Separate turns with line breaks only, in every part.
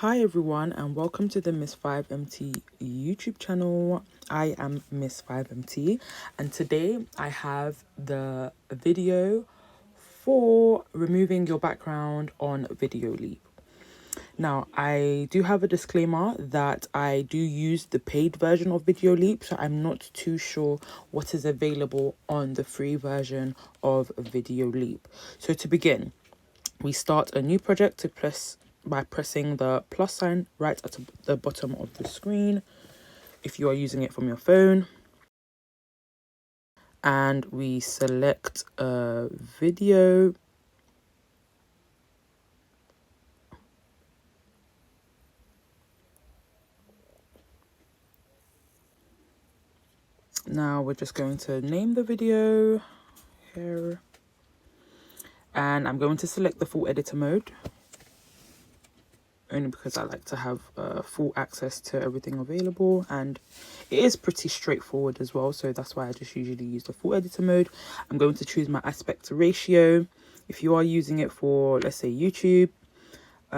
Hi everyone and welcome to the Miss 5MT YouTube channel. I am Miss 5MT and today I have the video for removing your background on Videoleap. Now, I do have a disclaimer that I do use the paid version of Videoleap, so I'm not too sure what is available on the free version of Videoleap. So to begin, we start a new project by pressing the plus sign right at the bottom of the screen if you are using it from your phone. And we select a video. Now we're just going to name the video here. And I'm going to select the full editor mode, only because I like to have full access to everything available, and it is pretty straightforward as well, so that's why I just usually use the full editor mode. I'm going to choose my aspect ratio. If you are using it for, let's say, YouTube, you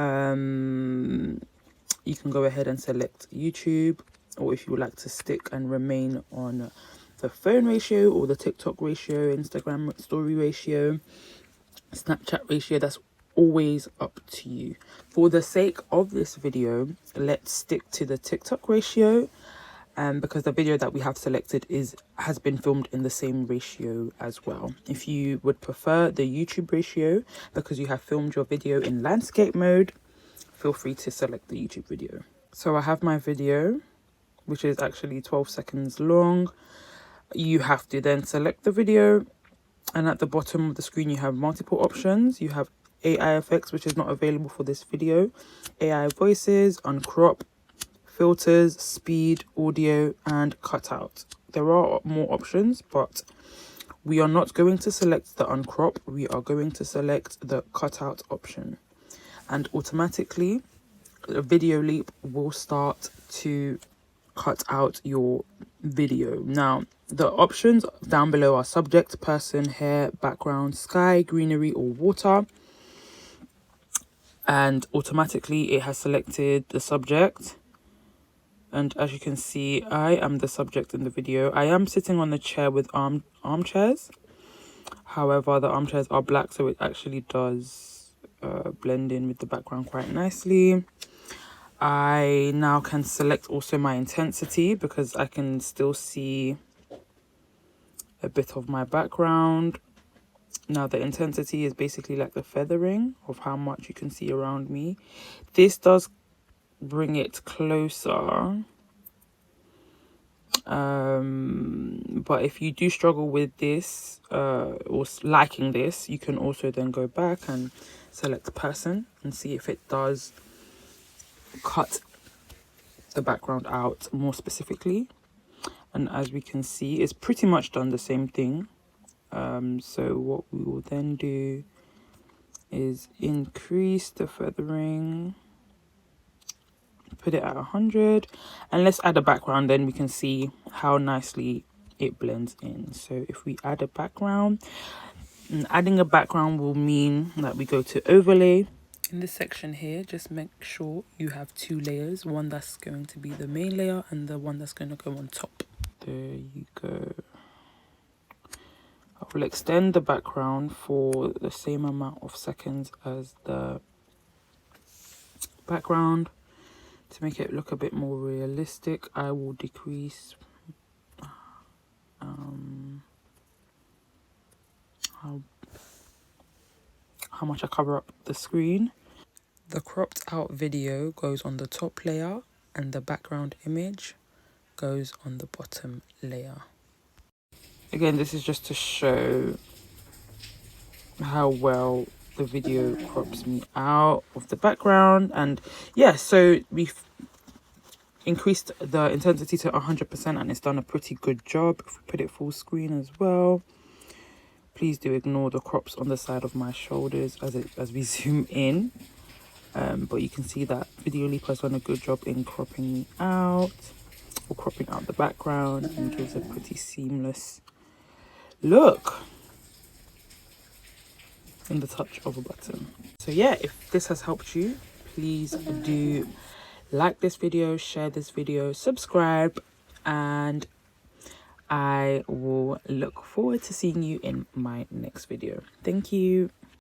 can go ahead and select YouTube, or if you would like to stick and remain on the phone ratio or the TikTok ratio, Instagram story ratio, Snapchat ratio, that's always up to you. For the sake of this video, let's stick to the TikTok ratio, because the video that we have selected has been filmed in the same ratio as well. If you would prefer the YouTube ratio because you have filmed your video in landscape mode, feel free to select the YouTube video. So I have my video, which is actually 12 seconds long. You have to then select the video, and at the bottom of the screen you have multiple options. You have AI effects, which is not available for this video, AI voices, uncrop, filters, speed, audio, and cutout. There are more options, but we are not going to select the uncrop. We are going to select the cutout option, and automatically the Videoleap will start to cut out your video. Now, the options down below are subject, person, hair, background, sky, greenery, or water. And automatically it has selected the subject. And as you can see, I am the subject in the video. I am sitting on a chair with armchairs. However, the armchairs are black, so it actually does blend in with the background quite nicely. I now can select also my intensity because I can still see a bit of my background. Now the intensity is basically like the feathering of how much you can see around me. This does bring it closer. But if you do struggle with this or liking this, you can also then go back and select person and see if it does cut the background out more specifically. And as we can see, it's pretty much done the same thing. So what we will then do is increase the feathering, put it at 100, and let's add a background, then we can see how nicely it blends in. So if we add a background, and adding a background will mean that we go to overlay. In this section here, just make sure you have two layers, one that's going to be the main layer and the one that's going to go on top. There you go. I will extend the background for the same amount of seconds as the background. To make it look a bit more realistic, I will decrease how much I cover up the screen. The cropped out video goes on the top layer and the background image goes on the bottom layer. Again, this is just to show how well the video crops me out of the background. And yeah, so we've increased the intensity to 100% and it's done a pretty good job. If we put it full screen as well, please do ignore the crops on the side of my shoulders as we zoom in. But you can see that Videoleap has done a good job in cropping me out, or cropping out the background, and gives a pretty seamless look in the touch of a button. So yeah, if this has helped you, please do like this video, share this video, subscribe, and I will look forward to seeing you in my next video. Thank you.